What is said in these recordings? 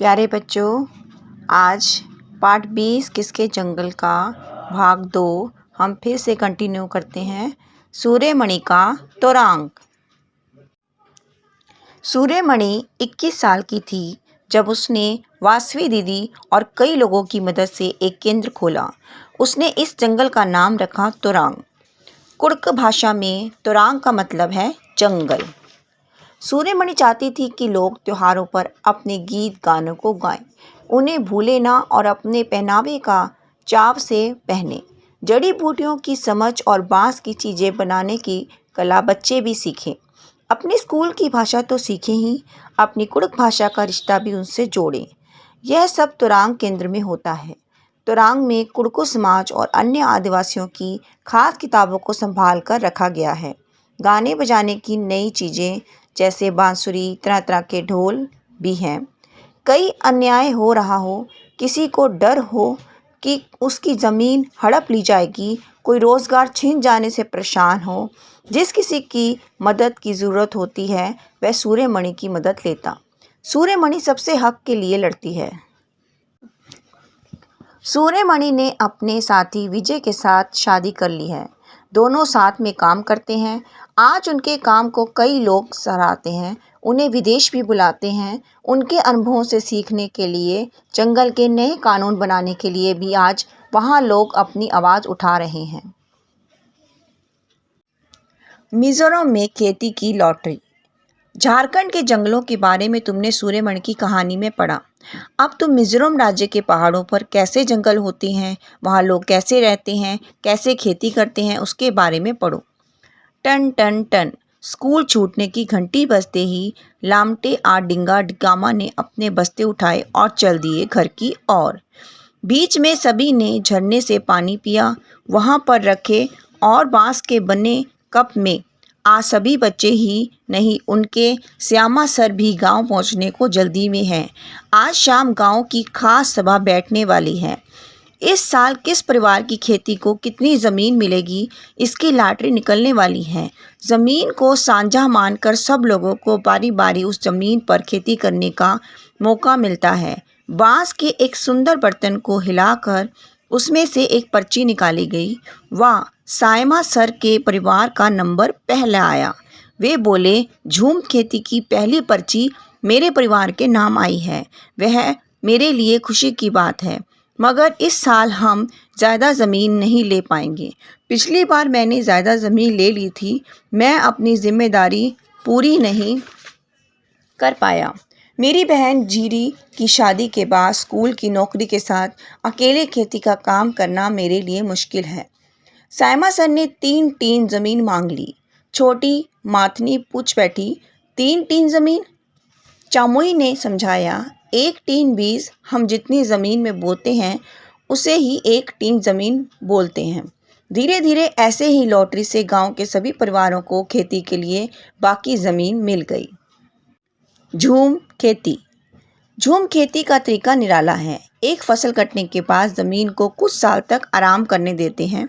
प्यारे बच्चों, आज पार्ट 20 किसके जंगल का भाग 2 हम फिर से कंटिन्यू करते हैं। सूर्यमणि का तोरंग। सूर्यमणि 21 साल की थी जब उसने वासवी दीदी और कई लोगों की मदद से एक केंद्र खोला। उसने इस जंगल का नाम रखा तोरंग। कुड़क भाषा में तोरंग का मतलब है जंगल। सूर्यमणि चाहती थी कि लोग त्योहारों पर अपने गीत गानों को गाएं, उन्हें भूले ना और अपने पहनावे का चाव से पहने। जड़ी बूटियों की समझ और बांस की चीज़ें बनाने की कला बच्चे भी सीखें। अपने स्कूल की भाषा तो सीखें ही, अपनी कुड़क भाषा का रिश्ता भी उनसे जोड़ें। यह सब तोरंग केंद्र में होता है। तोरंग में कुड़को समाज और अन्य आदिवासियों की खास किताबों को संभाल कर रखा गया है। गाने बजाने की नई चीज़ें जैसे बांसुरी, तरह तरह के ढोल भी हैं। कई अन्याय हो रहा हो, किसी को डर हो कि उसकी ज़मीन हड़प ली जाएगी, कोई रोज़गार छिन जाने से परेशान हो, जिस किसी की मदद की ज़रूरत होती है वह सूर्यमणि की मदद लेता। सूर्यमणि सबसे हक के लिए लड़ती है। सूर्यमणि ने अपने साथी विजय के साथ शादी कर ली है। दोनों साथ में काम करते हैं। आज उनके काम को कई लोग सराहते हैं, उन्हें विदेश भी बुलाते हैं। उनके अनुभवों से सीखने के लिए, जंगल के नए कानून बनाने के लिए भी आज वहाँ लोग अपनी आवाज़ उठा रहे हैं। मिजोरम में खेती की लॉटरी। झारखंड के जंगलों के बारे में तुमने सूर्यमणि की कहानी में पढ़ा। अब तुम मिजोरम राज्य के पहाड़ों पर कैसे जंगल होते हैं, वहाँ लोग कैसे रहते हैं, कैसे खेती करते हैं, उसके बारे में पढ़ो। टन टन टन स्कूल छूटने की घंटी बजते ही लामटे आ डिंगा डिगामा ने अपने बस्ते उठाए और चल दिए घर की ओर। बीच में सभी ने झरने से पानी पिया। वहाँ पर रखे और बांस के बने कप में आज सभी बच्चे ही नहीं, उनके श्यामा सर भी गांव पहुंचने को जल्दी में हैं। आज शाम गांव की खास सभा बैठने वाली है। इस साल किस परिवार की खेती को कितनी ज़मीन मिलेगी, इसकी लॉटरी निकलने वाली है। ज़मीन को साझा मानकर सब लोगों को बारी बारी उस ज़मीन पर खेती करने का मौका मिलता है। बांस के एक सुंदर बर्तन को हिलाकर उसमें से एक पर्ची निकाली गई। वाह, सायमा सर के परिवार का नंबर पहला आया। वे बोले, झूम खेती की पहली पर्ची मेरे परिवार के नाम आई है। वह मेरे लिए खुशी की बात है, मगर इस साल हम ज़्यादा ज़मीन नहीं ले पाएंगे। पिछली बार मैंने ज़्यादा ज़मीन ले ली थी, मैं अपनी जिम्मेदारी पूरी नहीं कर पाया। मेरी बहन जीरी की शादी के बाद स्कूल की नौकरी के साथ अकेले खेती का काम करना मेरे लिए मुश्किल है। सायमा सर ने 3 टीन ज़मीन मांग ली। छोटी माथनी पूछ बैठी, 3 टीन ज़मीन? चामुई ने समझाया, 1 टीन बीज हम जितनी ज़मीन में बोते हैं उसे ही 1 टीन ज़मीन बोलते हैं। धीरे धीरे ऐसे ही लॉटरी से गांव के सभी परिवारों को खेती के लिए बाकी ज़मीन मिल गई। झूम खेती। झूम खेती का तरीका निराला है। एक फसल कटने के बाद ज़मीन को कुछ साल तक आराम करने देते हैं,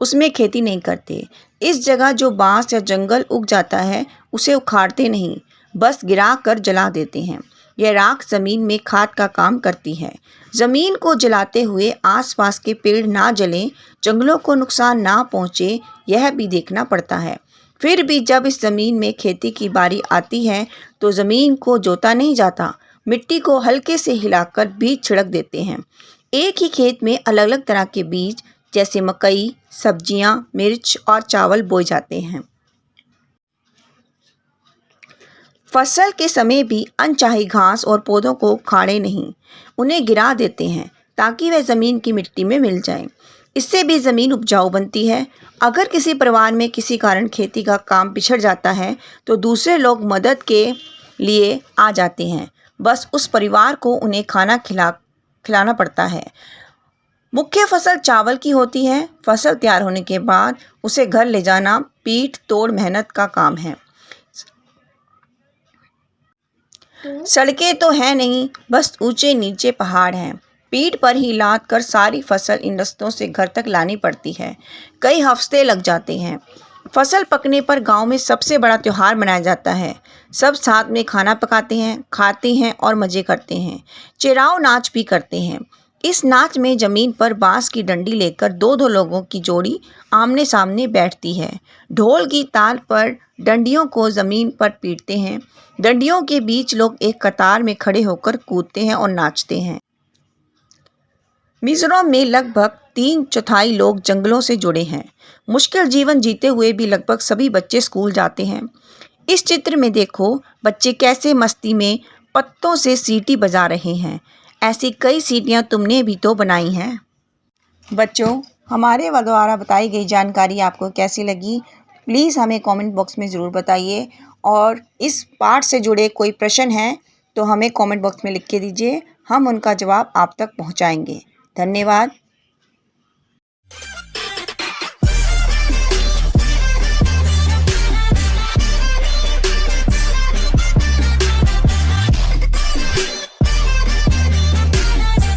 उसमें खेती नहीं करते। इस जगह जो बांस या जंगल उग जाता है उसे उखाड़ते नहीं, बस गिरा कर जला देते हैं। यह राख ज़मीन में खाद का काम करती है। ज़मीन को जलाते हुए आसपास के पेड़ ना जलें, जंगलों को नुकसान ना पहुँचे, यह भी देखना पड़ता है। फिर भी जब इस ज़मीन में खेती की बारी आती है तो ज़मीन को जोता नहीं जाता, मिट्टी को हल्के से हिलाकर बीज छिड़क देते हैं। एक ही खेत में अलग अलग तरह के बीज जैसे मकई, सब्जियां, मिर्च और चावल बोए जाते हैं। फसल के समय भी अनचाही घास और पौधों को उखाड़े नहीं, उन्हें गिरा देते हैं ताकि वह ज़मीन की मिट्टी में मिल जाएं। इससे भी ज़मीन उपजाऊ बनती है। अगर किसी परिवार में किसी कारण खेती का काम पिछड़ जाता है तो दूसरे लोग मदद के लिए आ जाते हैं। बस उस परिवार को उन्हें खाना खिलाना पड़ता है। मुख्य फसल चावल की होती है। फसल तैयार होने के बाद उसे घर ले जाना पीठ तोड़ मेहनत का काम है। सड़कें तो हैं नहीं, बस ऊंचे नीचे पहाड़ हैं। पीठ पर ही लाद कर सारी फसल इन रस्तों से घर तक लानी पड़ती है। कई हफ्ते लग जाते हैं। फसल पकने पर गांव में सबसे बड़ा त्योहार मनाया जाता है। सब साथ में खाना पकाते हैं, खाते हैं और मज़े करते हैं। चिराव नाच भी करते हैं। इस नाच में ज़मीन पर बांस की डंडी लेकर दो दो लोगों की जोड़ी आमने सामने बैठती है। ढोल की ताल पर डंडियों को ज़मीन पर पीटते हैं। डंडियों के बीच लोग एक कतार में खड़े होकर कूदते हैं और नाचते हैं। मिज़ोरम में लगभग 3/4 लोग जंगलों से जुड़े हैं। मुश्किल जीवन जीते हुए भी लगभग सभी बच्चे स्कूल जाते हैं। इस चित्र में देखो, बच्चे कैसे मस्ती में पत्तों से सीटी बजा रहे हैं। ऐसी कई सीटियाँ तुमने भी तो बनाई हैं। बच्चों, हमारे द्वारा बताई गई जानकारी आपको कैसी लगी? प्लीज़ हमें कमेंट बॉक्स में ज़रूर बताइए, और इस पाठ से जुड़े कोई प्रश्न हैं तो हमें कमेंट बॉक्स में लिख के दीजिए। हम उनका जवाब आप तक पहुंचाएंगे। धन्यवाद।